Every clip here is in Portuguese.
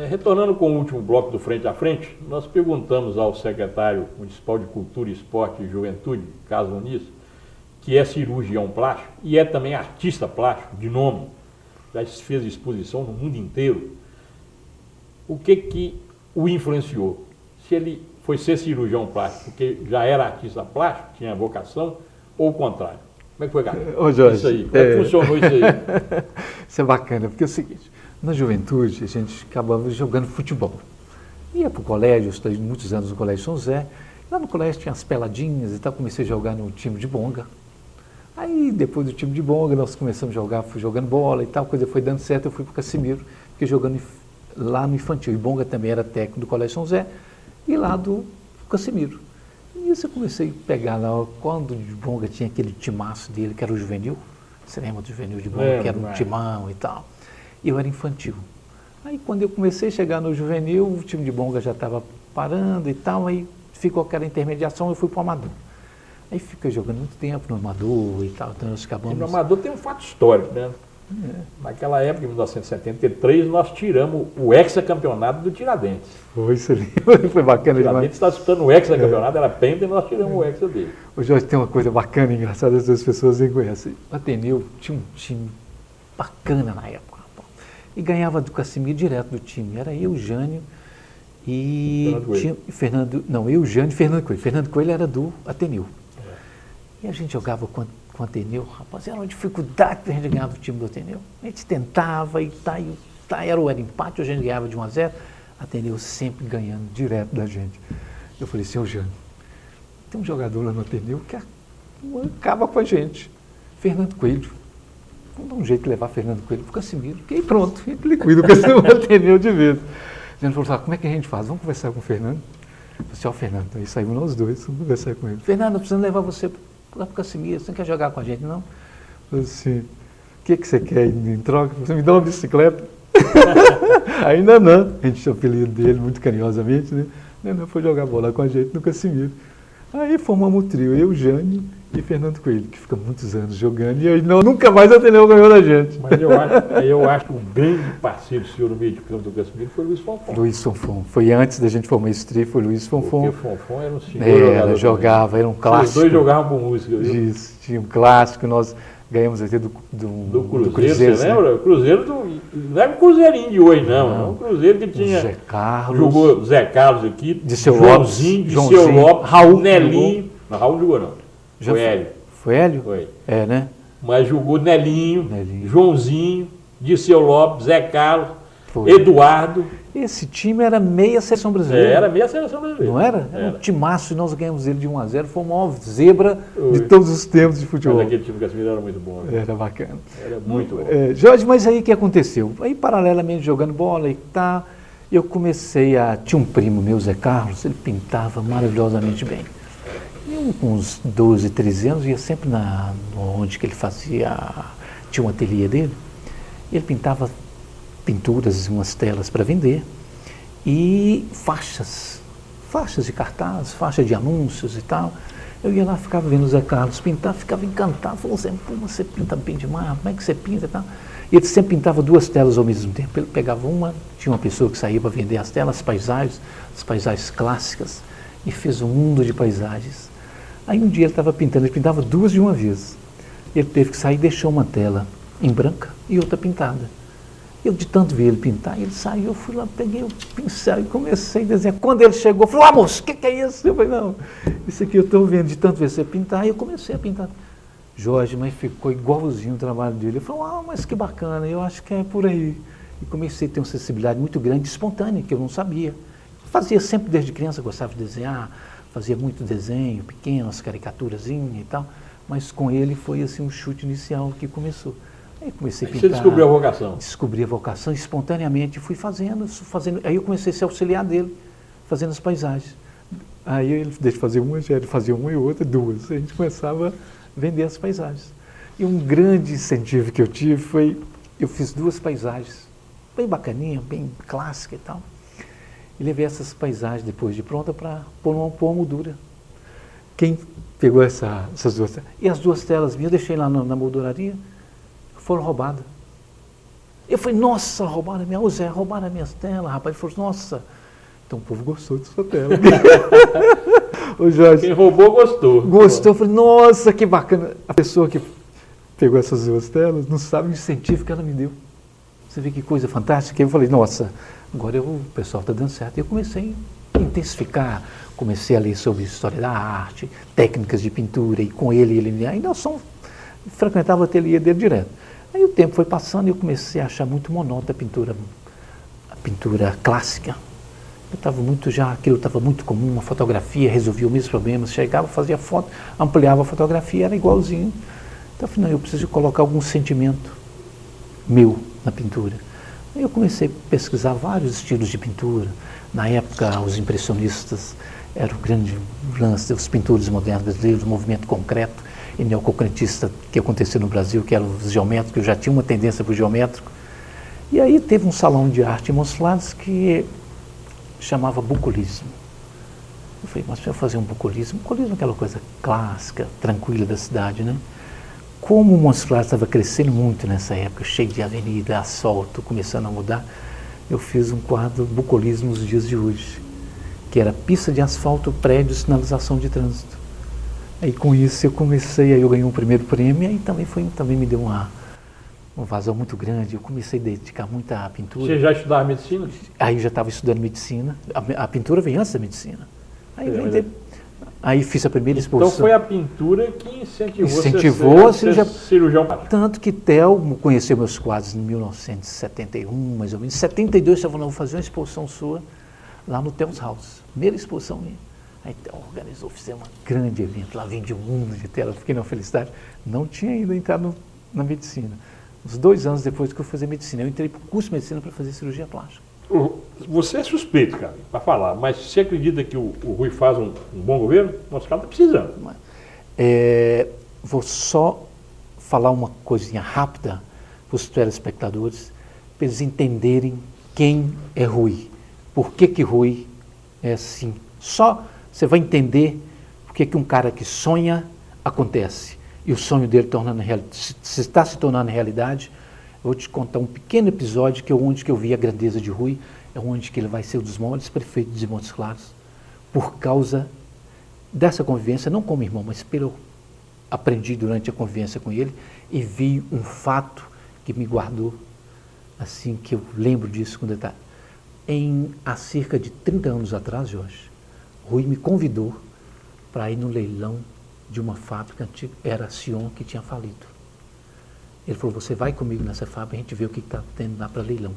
Retornando com o último bloco do Frente a Frente, nós perguntamos ao secretário municipal de Cultura, Esporte e Juventude, Carlos Muniz, que é cirurgião plástico e é também artista plástico de nome, já fez exposição no mundo inteiro, o que o influenciou? Se ele foi ser cirurgião plástico porque já era artista plástico, tinha vocação, ou o contrário? Como é que foi, cara? Ô, Jorge, isso aí, como é que funcionou isso aí? Isso é bacana, porque é o seguinte, na juventude a gente acabava jogando futebol. Ia para o colégio, eu estudei muitos anos no Colégio São José, lá no colégio tinha as peladinhas e tal, comecei a jogar no time de bonga. Aí depois do time de bonga nós começamos a jogar, fui jogando bola e tal, a coisa foi dando certo, eu fui para o Casimiro, fiquei jogando lá no infantil, e bonga também era técnico do Colégio São José, e lá do Casimiro. E isso eu comecei a pegar lá, quando o de bonga tinha aquele timaço dele, que era o juvenil, você lembra do juvenil de bonga, que era um timão e tal, e eu era infantil. Aí quando eu comecei a chegar no juvenil, o time de bonga já estava parando e tal, aí ficou aquela intermediação, eu fui para o amador. Aí fiquei jogando muito tempo no amador e tal, então nós acabamos... E no amador tem um fato histórico, né? Naquela época, em 1973, nós tiramos o hexacampeonato do Tiradentes. Foi isso ali, foi bacana demais. O Tiradentes está disputando o hexacampeonato, era penta e nós tiramos o hexa dele. Ô Jorge, tem uma coisa bacana e engraçada, as pessoas nem conhecem. O Ateneu tinha um time bacana na época. E ganhava do Casimiro direto do time. Era eu, Jânio e Fernando Coelho. Fernando Coelho era do Ateneu. E a gente jogava com o Ateneu, rapaz, era uma dificuldade para a gente ganhar do time do Ateneu. A gente tentava e era empate, a gente ganhava de 1-0, Ateneu sempre ganhando direto da gente. Eu falei, seu Jânio, tem um jogador lá no Ateneu que acaba com a gente, Fernando Coelho. Vamos dar um jeito de levar Fernando Coelho para o Casimiro, que aí pronto, ele cuida do Ateneu de vez. Ele falou, como é que a gente faz? Vamos conversar com o Fernando? Eu falei, ó, Fernando, aí saímos nós dois, vamos conversar com ele. Fernando, eu preciso levar você lá para o Casimiro, você não quer jogar com a gente, não? Eu falei assim, o que você quer em troca? Você me dá uma bicicleta? Ainda não. A gente tinha o apelido dele, muito carinhosamente, né? Não foi jogar bola com a gente no Casimiro. Aí formamos o trio, eu, Jânio e Fernando Coelho, que fica muitos anos jogando, e aí nunca mais o Ateneu ganhou da gente. Mas eu acho que o grande parceiro seu no meio de campo do Casimiro foi o Luiz Fonfon. Luiz Fonfon. Foi antes da gente formar esse trio, foi o Luiz Fonfon. Porque o Fonfon era um senhor jogava, era um clássico. Os dois jogavam com música, viu? Isso, tinha um clássico, nós ganhamos até do Cruzeiro, você lembra? O Cruzeiro não era um cruzeirinho de hoje, não. Era um Cruzeiro que tinha... Zé Carlos. Jogou Zé Carlos aqui, Disseu Joãozinho, Lopes, Raul, Nelinho. Não, Raul não jogou, não. Foi Hélio. Foi Hélio? Foi. É, né? Mas jogou Nelinho. Joãozinho, Disseu Lopes, Zé Carlos, Eduardo. Esse time era meia seleção brasileira. Era meia seleção brasileira. Não era? Era um timaço e nós ganhamos ele de 1-0. Foi a maior zebra de todos os tempos de futebol. Mas aquele time do Casimiro era muito bom. Né? Era bacana. Era muito bom. Jorge, mas aí o que aconteceu? Aí, paralelamente, jogando bola e tal, eu comecei a... Tinha um primo meu, Zé Carlos, ele pintava maravilhosamente bem. Eu, com uns 12, 13 anos, ia sempre onde que ele fazia... Tinha um ateliê dele. Ele pintava pinturas, umas telas para vender, e faixas de cartaz, faixa de anúncios e tal. Eu ia lá, ficava vendo o Zé Carlos pintar, ficava encantado, falou assim, pô, você pinta bem demais, como é que você pinta e tal? E ele sempre pintava duas telas ao mesmo tempo, ele pegava tinha uma pessoa que saía para vender as telas, as paisagens clássicas, e fez um mundo de paisagens. Aí um dia ele estava pintando, ele pintava duas de uma vez. Ele teve que sair e deixou uma tela em branca e outra pintada. Eu, de tanto ver ele pintar, ele saiu, eu fui lá, peguei o pincel e comecei a desenhar. Quando ele chegou, falou, moço, o que é isso? Eu falei, não, isso aqui eu estou vendo, de tanto ver você pintar, e eu comecei a pintar. Jorge, mas ficou igualzinho o trabalho dele. Ele falou, mas que bacana, eu acho que é por aí. E comecei a ter uma sensibilidade muito grande, espontânea, que eu não sabia. Fazia sempre desde criança, gostava de desenhar, fazia muito desenho, pequenas caricaturazinhas e tal, mas com ele foi assim um chute inicial que começou. Aí comecei a pintar. Você descobriu a vocação? Descobri a vocação, espontaneamente fui fazendo. Aí eu comecei a ser auxiliar dele, fazendo as paisagens. Aí ele deixa fazer uma, ele fazia uma e outra, duas. A gente começava a vender as paisagens. E um grande incentivo que eu tive foi, eu fiz duas paisagens, bem bacaninha, bem clássica e tal. E levei essas paisagens depois de pronta para pôr uma moldura. Quem pegou essas duas telas? E as duas telas minhas, eu deixei lá na molduraria, foram roubadas. Eu falei, nossa, roubaram a minha, ô Zé, roubaram as minhas telas, rapaz. Ele falou, nossa, então o povo gostou da sua tela. Ô Jorge, quem roubou gostou. Gostou, eu falei, nossa, que bacana. A pessoa que pegou essas duas telas não sabe o incentivo que ela me deu. Você vê que coisa fantástica. Eu falei, nossa, agora o pessoal está dando certo. E eu comecei a intensificar, comecei a ler sobre história da arte, técnicas de pintura, e com ele ainda frequentava o ateliê dele direto. Aí o tempo foi passando e eu comecei a achar muito monótona a pintura clássica. Eu estava muito já, aquilo estava muito comum, uma fotografia resolvia os mesmos problemas, chegava, fazia foto, ampliava a fotografia, era igualzinho. Então eu falei, não, eu preciso colocar algum sentimento meu na pintura. Aí eu comecei a pesquisar vários estilos de pintura. Na época, os impressionistas eram o grande lance dos pintores modernos brasileiros, o movimento concreto e neoconcretista que aconteceu no Brasil, que eram os geométricos, eu já tinha uma tendência para o geométrico. E aí teve um salão de arte em Montes que chamava bucolismo. Eu falei, mas para eu fazer um bucolismo é aquela coisa clássica, tranquila da cidade, né? Como Montes Claros estava crescendo muito nessa época, cheio de avenida, asfalto, começando a mudar, eu fiz um quadro bucolismo nos dias de hoje, que era pista de asfalto, prédio, sinalização de trânsito. Aí com isso eu comecei, aí eu ganhei um primeiro prêmio, e aí também me deu uma vazão muito grande, eu comecei a dedicar muito à pintura. Você já estudava medicina? Aí eu já estava estudando medicina, a pintura veio antes da medicina. Aí fiz a primeira exposição. Então foi a pintura que incentivou você a ser cirurgião plástico. Tanto que Theo conheceu meus quadros em 1971, mais ou menos. Em 72, eu falou, vou fazer uma exposição sua lá no Theo's House. Primeira exposição minha. Aí Theo organizou, fizemos um grande evento, lá vendi um mundo de tela, fiquei numa felicidade. Não tinha ainda entrado na medicina. Uns 2 anos depois que eu fazia medicina, eu entrei para o curso de medicina para fazer cirurgia plástica. Você é suspeito, cara, para falar, mas você acredita que o Rui faz um bom governo? Nosso cara está precisando. Vou só falar uma coisinha rápida para os telespectadores, para eles entenderem quem é Rui. Por que Rui é assim? Só você vai entender por que um cara que sonha acontece. E o sonho dele se está se tornando realidade. Eu vou te contar um pequeno episódio onde eu vi a grandeza de Rui, é onde que ele vai ser um dos maiores prefeitos de Montes Claros, por causa dessa convivência, não como irmão, mas aprendi durante a convivência com ele e vi um fato que me guardou, assim, que eu lembro disso com detalhe. Há cerca de 30 anos atrás, Jorge, Rui me convidou para ir no leilão de uma fábrica antiga, era a Sion, que tinha falido. Ele falou, você vai comigo nessa fábrica, a gente vê o que está tendo lá para leilão.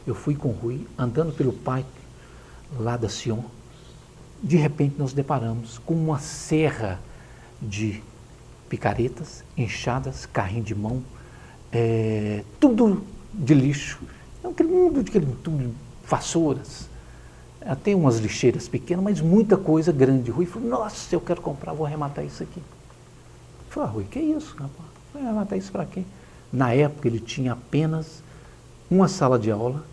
Eu fui com o Rui, andando pelo parque lá da Sion. De repente nós deparamos com uma serra de picaretas, enxadas, carrinho de mão, tudo de lixo. Tudo, vassouras, até umas lixeiras pequenas, mas muita coisa grande. O Rui falou, nossa, eu quero comprar, vou arrematar isso aqui. Eu falei, Rui, que isso, rapaz? Vou arrematar isso para quê? Na época ele tinha apenas uma sala de aula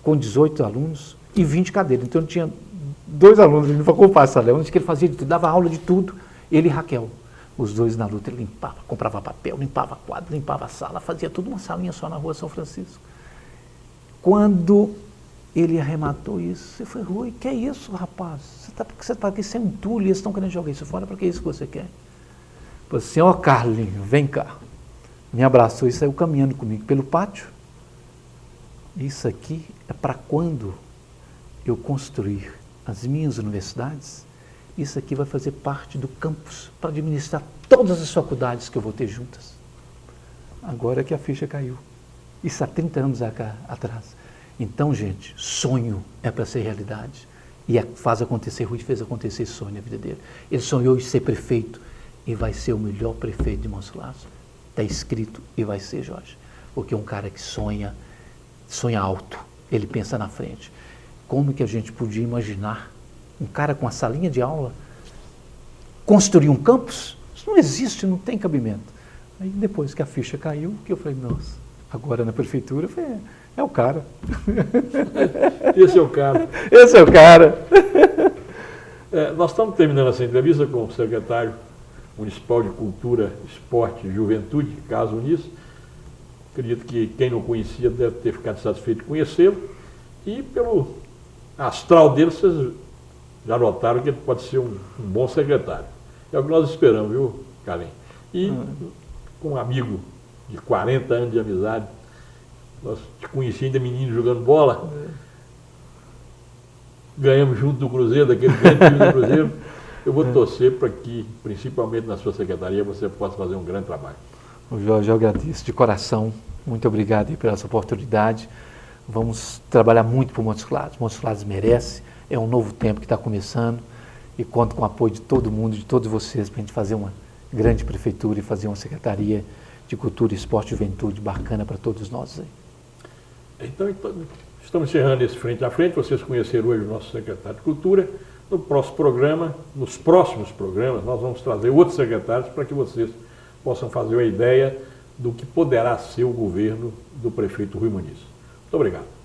com 18 alunos e 20 cadeiras. Então ele tinha 2 alunos ali para ocupar a sala, onde ele fazia de tudo, dava aula de tudo, ele e Raquel. Os dois na luta, ele limpava, comprava papel, limpava quadro, limpava a sala, fazia tudo uma salinha só na rua São Francisco. Quando ele arrematou isso, eu falei, Rui, que é isso, rapaz? Você está aqui sem um entulho, eles estão querendo jogar isso fora, para que é isso que você quer? Eu falei assim, ó Carlinho, vem cá. Me abraçou e saiu caminhando comigo pelo pátio. Isso aqui é para quando eu construir as minhas universidades, isso aqui vai fazer parte do campus para administrar todas as faculdades que eu vou ter juntas. Agora que a ficha caiu. Isso há 30 anos atrás. Então, gente, sonho é para ser realidade. E faz acontecer, Rui fez acontecer esse sonho na vida dele. Ele sonhou em ser prefeito e vai ser o melhor prefeito de Montes Claros. Está escrito e vai ser, Jorge. Porque é um cara que sonha alto, ele pensa na frente. Como que a gente podia imaginar um cara com a salinha de aula construir um campus? Isso não existe, não tem cabimento. Aí depois que a ficha caiu, que eu falei, nossa, agora na prefeitura, eu falei, é o cara. Esse é o cara. Esse é o cara. Nós estamos terminando essa entrevista com o secretário Municipal de Cultura, Esporte e Juventude, Caso Unis. Acredito que quem não conhecia deve ter ficado satisfeito de conhecê-lo. E pelo astral dele, vocês já notaram que ele pode ser um bom secretário. É o que nós esperamos, viu, Carlinhos? E com um amigo de 40 anos de amizade, nós te conheci ainda menino jogando bola, ganhamos junto do Cruzeiro, daquele grande time do Cruzeiro. Eu vou torcer para que, principalmente na sua secretaria, você possa fazer um grande trabalho. Jorge, eu agradeço de coração. Muito obrigado aí pela essa oportunidade. Vamos trabalhar muito por Montes Claros. Montes Claros merece. É um novo tempo que está começando e conto com o apoio de todo mundo, de todos vocês, para a gente fazer uma grande prefeitura e fazer uma secretaria de Cultura, Esporte e Juventude bacana para todos nós aí. Então, estamos encerrando esse frente a frente. Vocês conheceram hoje o nosso secretário de Cultura. No próximo programa, nos próximos programas, nós vamos trazer outros secretários para que vocês possam fazer uma ideia do que poderá ser o governo do prefeito Rui Muniz. Muito obrigado.